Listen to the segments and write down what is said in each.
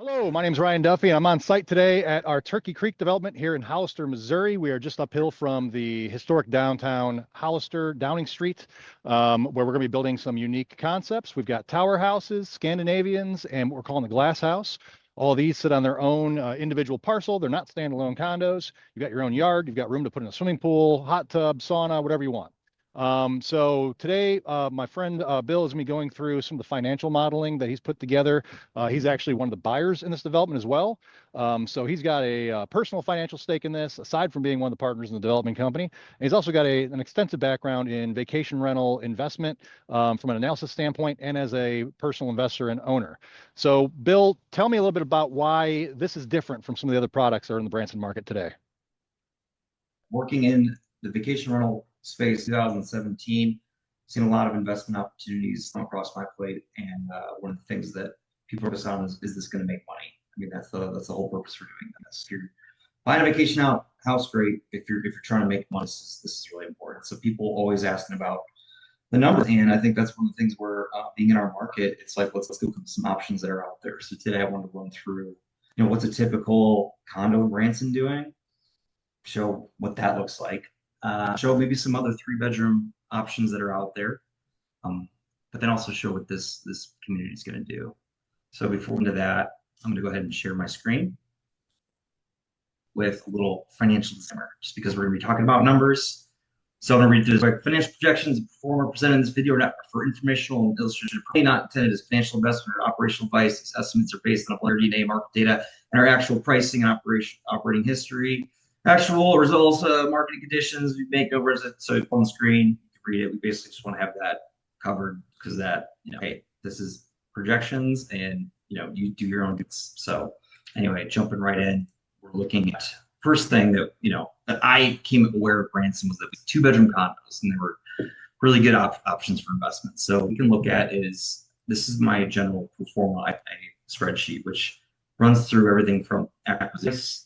Hello, my name is Ryan Duffy, and I'm on site today at our Turkey Creek development here in Hollister, Missouri. We are just uphill from the historic downtown Hollister, Downing Street, where we're going to be building some unique concepts. We've got tower houses, Scandinavians, and what we're calling the glass house. All of these sit on their own individual parcel. They're not standalone condos. You've got your own yard. You've got room to put in a swimming pool, hot tub, sauna, whatever you want. So today, my friend Bill is going to be going through some of the financial modeling that he's put together. He's actually one of the buyers in this development as well. So he's got a personal financial stake in this, aside from being one of the partners in the development company. And he's also got an extensive background in vacation rental investment from an analysis standpoint and as a personal investor and owner. So, Bill, tell me a little bit about why this is different from some of the other products that are in the Branson market today. Working in the vacation rental space 2017, seen a lot of investment opportunities come across my plate. And one of the things that people focus on is this going to make money? I mean, that's the whole purpose for doing this. If you're buying a vacation house, great. If you're trying to make money, this is really important. So people always asking about the numbers, and I think that's one of the things where being in our market, it's like let's go with some options that are out there. So today I wanted to run through, what's a typical condo in Branson doing, show what that looks like, show maybe some other three-bedroom options that are out there, but then also show what this community is going to do. So before we get into that, I'm going to go ahead and share my screen with a little financial disclaimer, just because we're going to be talking about numbers. So I'm going to read through this. Like, financial projections and performer presented in this video are not for informational and illustrative, not intended as financial investment or operational advice. These estimates are based on AirDNA market data and our actual pricing and operating history. Actual results, marketing conditions, we make no resident. So it's on the screen, you can read it. We basically just want to have that covered because that, hey, this is projections and, you do your own bits. So anyway, jumping right in, we're looking at first thing that, that I came aware of Branson was that two-bedroom condos, and there were really good options for investment. So we can look at this is my general proforma spreadsheet, which runs through everything from acquisitions,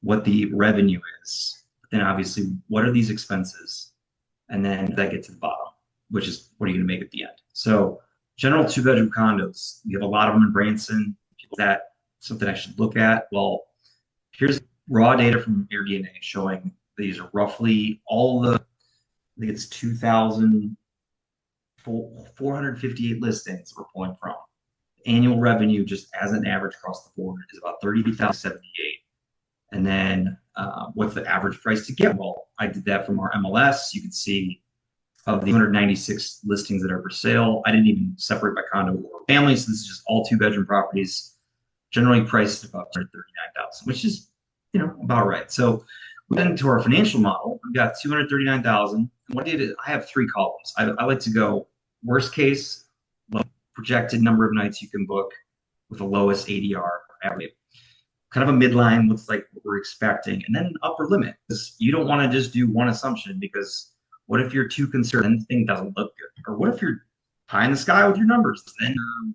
what the revenue is, but then obviously what are these expenses, and then that gets to the bottom, which is what are you going to make at the end. So general two-bedroom condos, we have a lot of them in Branson. People, that something I should look at. Well, here's raw data from AirDNA showing these are roughly all the, I think it's 2,458 listings we're pulling from. Annual revenue, just as an average across the board, is about 30,078. And then what's the average price to get? Well, I did that from our MLS. You can see of the 196 listings that are for sale. I didn't even separate by condo or family, so this is just all two-bedroom properties, generally priced at about 139,000, which is, about right. So we went into our financial model. We've got 239,000. What I did is I have three columns. I like to go worst case, projected number of nights you can book with the lowest ADR average. Kind of a midline looks like what we're expecting, and then an upper limit. Because you don't want to just do one assumption, because what if you're too concerned and the thing doesn't look good? Or what if you're high in the sky with your numbers? Then you're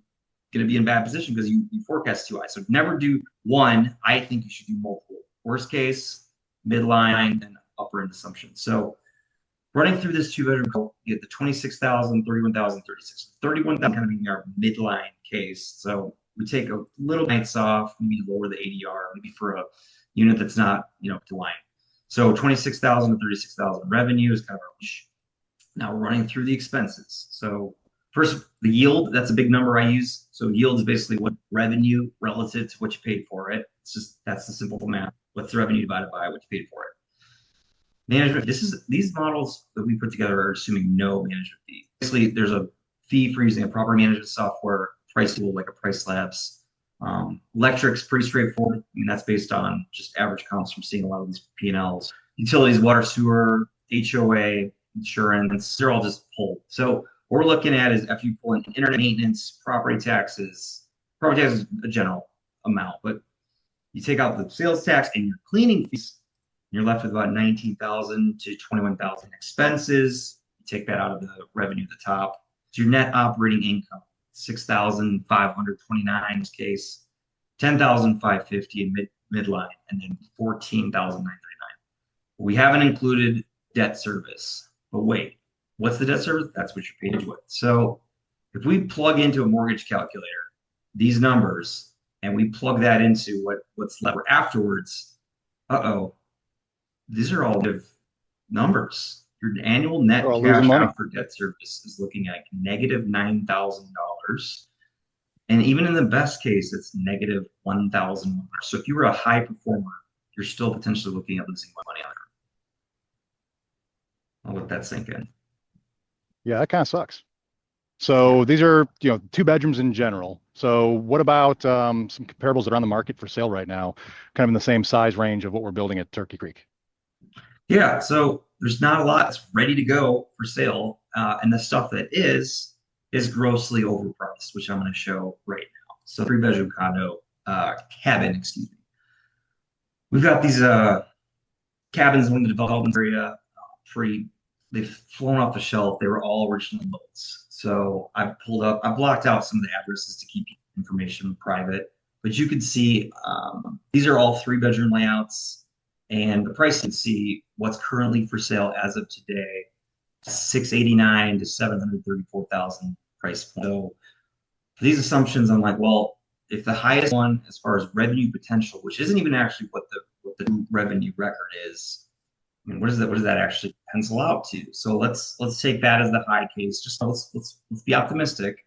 going to be in bad position because you forecast too high. So never do one. I think you should do multiple. Worst case, midline, and upper end assumption. So running through this two-bedroom, you get the 26,000, 31,000, 36. 31,000 kind of being our midline case. So we take a little nights off, maybe lower the ADR, maybe for a unit that's not, to line. So 26,000 to 36,000 revenue is kind of our range. Now we're running through the expenses. So first, the yield, that's a big number I use. So yield is basically what revenue relative to what you paid for it. That's the simple math. What's the revenue divided by what you paid for it? Management, these models that we put together are assuming no management fee. Basically, there's a fee for using a property management software, price tool like a Price Labs. Electric's pretty straightforward. I mean, that's based on just average comps from seeing a lot of these P&Ls. Utilities, water, sewer, HOA, insurance, they're all just pulled. So what we're looking at is if you pull in internet maintenance, property taxes is a general amount, but you take out the sales tax and your cleaning fees, you're left with about 19,000 to 21,000 expenses. You take that out of the revenue at the top. So your net operating income, 6,529 in this case, 10,550 in midline, and then 14,939. We haven't included debt service, but wait, what's the debt service? That's what you're paid with. So if we plug into a mortgage calculator these numbers and we plug that into what's left afterwards. Uh-oh, these are all good numbers. Your annual They're net all losing cash money. after debt service is looking at negative $9,000. And even in the best case, it's negative $1,000. So if you were a high performer, you're still potentially looking at losing money on it. I'll let that sink in. Yeah, that kind of sucks. Yeah. So these are, two bedrooms in general. So what about some comparables that are on the market for sale right now, kind of in the same size range of what we're building at Turkey Creek? Yeah, so there's not a lot that's ready to go for sale, and the stuff that is grossly overpriced, which I'm going to show right now. So three-bedroom condo, cabin, excuse me. We've got these cabins in the development area, pretty. They've flown off the shelf. They were all original builds. So I blocked out some of the addresses to keep information private. But you can see these are all three-bedroom layouts, and the price you can see what's currently for sale as of today, 689 to 734,000 price point. So for these assumptions, I'm like, well, if the highest one as far as revenue potential, which isn't even actually what the revenue record is, I mean, what does that actually pencil out to? So let's take that as the high case. Just let's be optimistic.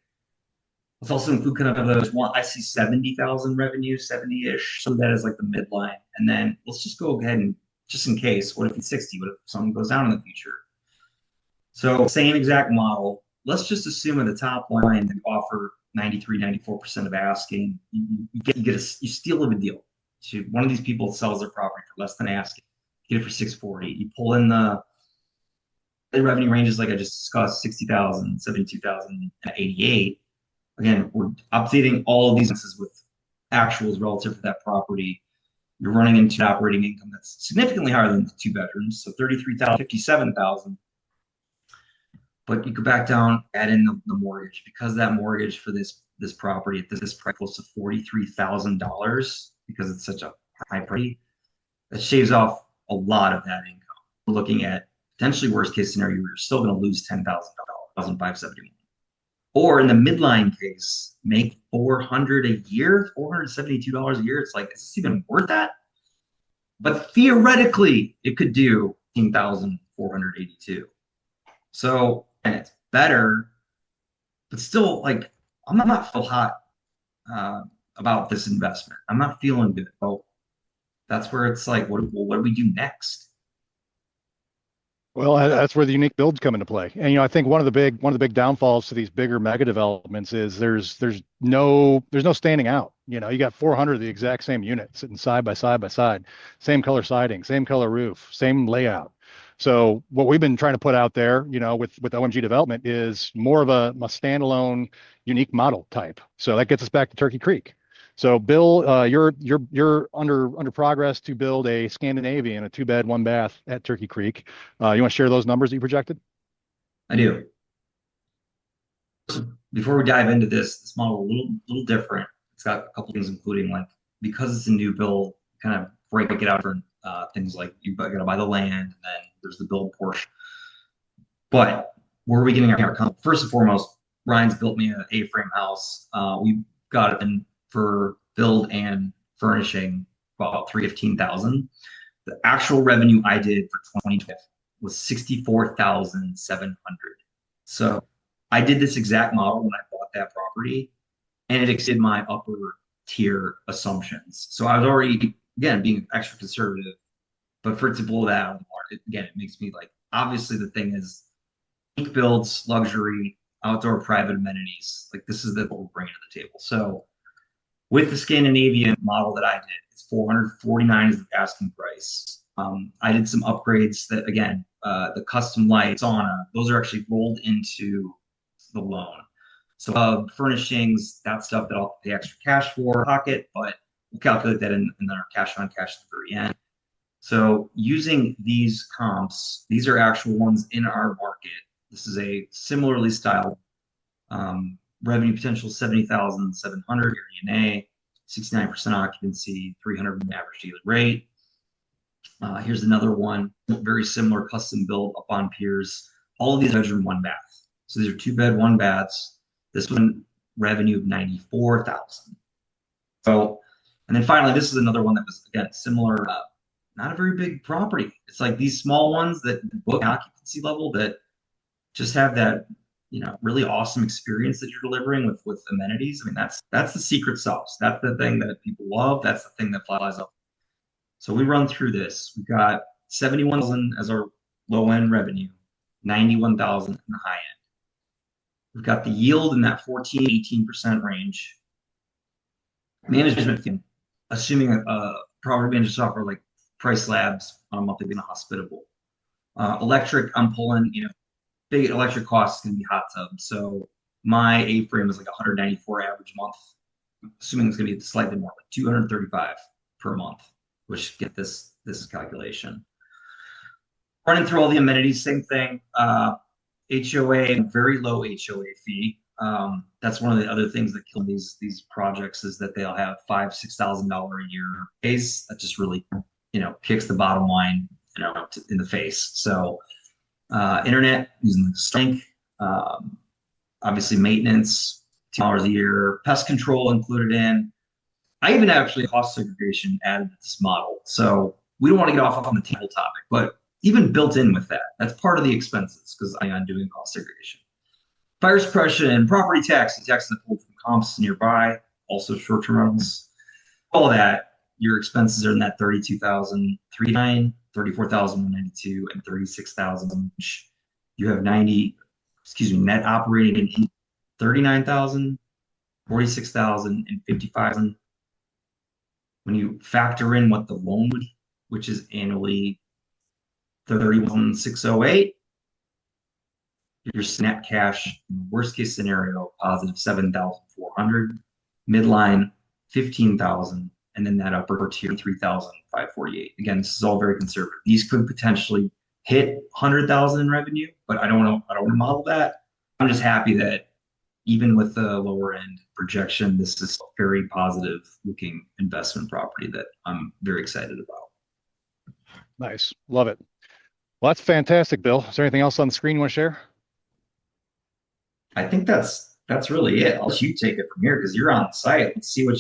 Let's also include kind of those one. I see 70,000 revenue, 70-ish. So that is like the midline. And then let's just go ahead and just in case, what if it's 60? What if something goes down in the future? So same exact model. Let's just assume at the top line they offer 93, 94% of asking. You steal a deal. So one of these people sells their property for less than asking. Get it for 640. You pull in the revenue ranges like I just discussed, 60,000, 72,000, 88. Again, we're updating all of these with actuals relative to that property. You're running into operating income that's significantly higher than the two bedrooms, so 33,000, 57,000. But you go back down, add in the mortgage, because that mortgage for this property at this price close to $43,000 because it's such a high price. That shaves off a lot of that income. We're looking at potentially worst case scenario, you're still going to lose $10,000, 571. Or in the midline case, make $400 a year, $472 a year. It's like, is this even worth that? But theoretically, it could do 15,482. So, and it's better, but still, like, I'm not feel hot about this investment. I'm not feeling good. Well, that's where it's like, what do we do next? Well, that's where the unique builds come into play. And I think one of the big downfalls to these bigger mega developments is there's no standing out. You got 400 of the exact same unit sitting side by side by side, same color siding, same color roof, same layout. So what we've been trying to put out there, with OMG development is more of a standalone unique model type. So that gets us back to Turkey Creek. So Bill, you're under progress to build a Scandinavian, a 2-bed, 1-bath at Turkey Creek. You want to share those numbers that you projected? I do. So before we dive into this model a little different. It's got a couple things, including like because it's a new build, kind of break it out for things like you got to buy the land, and then there's the build portion. But where are we getting our first and foremost? Ryan's built me an A-frame house. We got it in for build and furnishing about 315,000. The actual revenue I did for 2020 was 64,700. So I did this exact model when I bought that property, and it exceeded my upper tier assumptions. So I was already, again, being extra conservative, but for it to blow that out of the water, again, it makes me like, obviously the thing is unique builds, luxury, outdoor private amenities. Like this is what we're bringing to the table. So with the Scandinavian model that I did, it's 449 is the asking price. I did some upgrades that, again, the custom lights, sauna, those are actually rolled into the loan. So furnishings, that stuff that I'll pay extra cash for pocket, but we'll calculate that in our cash on cash at the very end. So using these comps, these are actual ones in our market. This is a similarly styled revenue potential 70,700 AirDNA, 69% occupancy, 300 average daily rate. Here's another one, very similar, custom built up on piers. All of these bedroom 1-bath. So these are 2-bed, 1-baths. This one revenue of 94,000. So, and then finally, this is another one that was again similar, not a very big property. It's like these small ones that book occupancy level that just have that, really awesome experience that you're delivering with amenities. I mean, that's the secret sauce. That's the thing that people love. That's the thing that flies up. So we run through this. We've got 71,000 as our low end revenue, 91,000 in the high end. We've got the yield in that 14, 18% range. Management fee, assuming a property management software like Price Labs on a monthly being hospitable. Electric, I'm pulling, big electric costs can be hot tub. So my A-frame is like 194 average a month, assuming it's going to be slightly more, like 235 per month, which get this calculation. Running through all the amenities, same thing. HOA, very low HOA fee. That's one of the other things that kill these projects is that they'll have $5,000-6,000 a year pays. That just really, kicks the bottom line, in the face. So, internet using the Starlink, obviously maintenance, $2 a year, pest control included in. I even actually cost segregation added to this model. So we don't want to get off on the table topic, but even built in with that, that's part of the expenses because I'm doing cost segregation. Fire suppression, property tax, tax that pulled from comps nearby, also short-term rentals. All that, your expenses are in that 32,039, 34,192, and 36,000. You have net operating in 39,000, 46,000, and 55,000. When you factor in what the loan would, which is annually 31,608, your net cash, worst case scenario, positive 7,400, midline 15,000, and then that upper tier 3,548. Again, this is all very conservative. These could potentially hit 100,000 in revenue, but I don't want to model that. I'm just happy that even with the lower end projection, this is a very positive looking investment property that I'm very excited about. Nice. Love it. Well, that's fantastic, Bill. Is there anything else on the screen you want to share? I think that's really it. I'll let you take it from here because you're on the site. Let's see what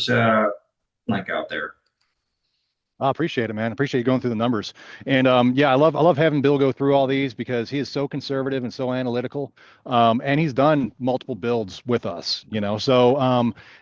like out there. I appreciate it, man. Appreciate you going through the numbers. And yeah, I love having Bill go through all these because he is so conservative and so analytical. And he's done multiple builds with us, So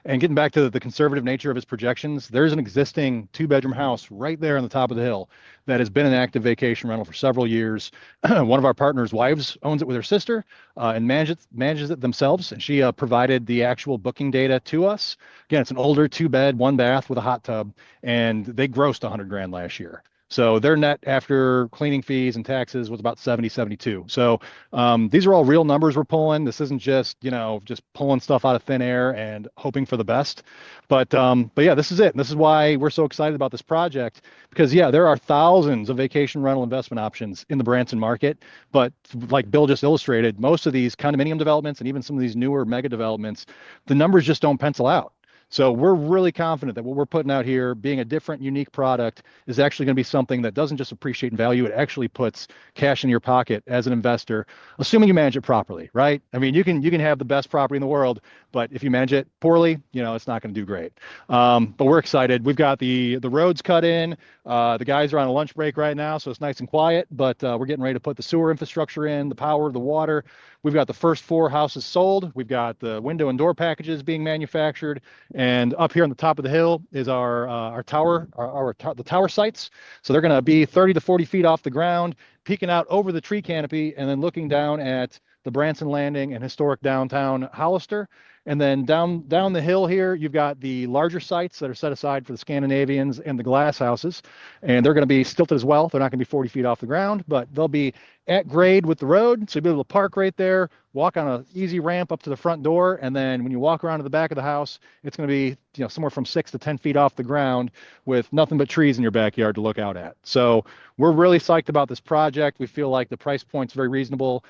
and getting back to the conservative nature of his projections, there's an existing 2-bedroom house right there on the top of the hill that has been an active vacation rental for several years. One of our partners' wives owns it with her sister and manages it themselves. And she provided the actual booking data to us. Again, it's an older 2-bed, 1-bath with a hot tub, and they grossed 100 grand last year. So their net after cleaning fees and taxes was about 72. So these are all real numbers we're pulling. This isn't just, just pulling stuff out of thin air and hoping for the best. But yeah, this is it. And this is why we're so excited about this project because yeah, there are thousands of vacation rental investment options in the Branson market. But like Bill just illustrated, most of these condominium developments and even some of these newer mega developments, the numbers just don't pencil out. So we're really confident that what we're putting out here, being a different, unique product, is actually going to be something that doesn't just appreciate in value, it actually puts cash in your pocket as an investor, assuming you manage it properly, right? I mean, you can have the best property in the world, but if you manage it poorly, it's not going to do great. But we're excited. We've got the roads cut in. The guys are on a lunch break right now, so it's nice and quiet, but we're getting ready to put the sewer infrastructure in, the power, the water. We've got the first 4 houses sold. We've got the window and door packages being manufactured. And up here on the top of the hill is our tower, the tower sites. So they're going to be 30 to 40 feet off the ground, peeking out over the tree canopy and then looking down at the Branson Landing and historic downtown Hollister. And then down the hill here, you've got the larger sites that are set aside for the Scandinavians and the glass houses. And they're going to be stilted as well. They're not going to be 40 feet off the ground, but they'll be at grade with the road. So you'll be able to park right there, walk on an easy ramp up to the front door. And then when you walk around to the back of the house, it's going to be somewhere from 6 to 10 feet off the ground with nothing but trees in your backyard to look out at. So we're really psyched about this project. We feel like the price point's very reasonable.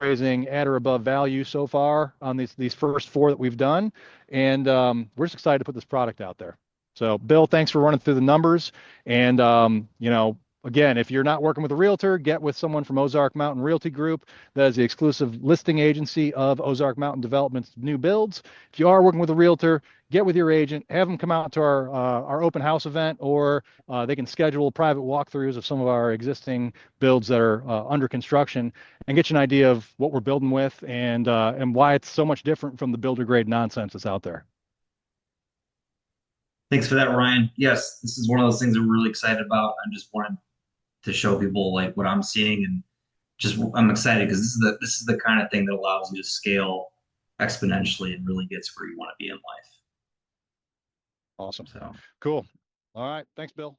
Raising at or above value so far on these first 4 that we've done. And we're just excited to put this product out there. So Bill, thanks for running through the numbers. And, again, if you're not working with a realtor, get with someone from Ozark Mountain Realty Group. That is the exclusive listing agency of Ozark Mountain Development's new builds. If you are working with a realtor, get with your agent, have them come out to our open house event, or they can schedule private walkthroughs of some of our existing builds that are under construction, and get you an idea of what we're building with and why it's so much different from the builder grade nonsense that's out there. Thanks for that, Ryan. Yes, this is one of those things I'm really excited about. I just wanted to show people like what I'm seeing, and just I'm excited because this is the kind of thing that allows you to scale exponentially and really gets where you want to be in life. Awesome. So. Cool. All right. Thanks, Bill.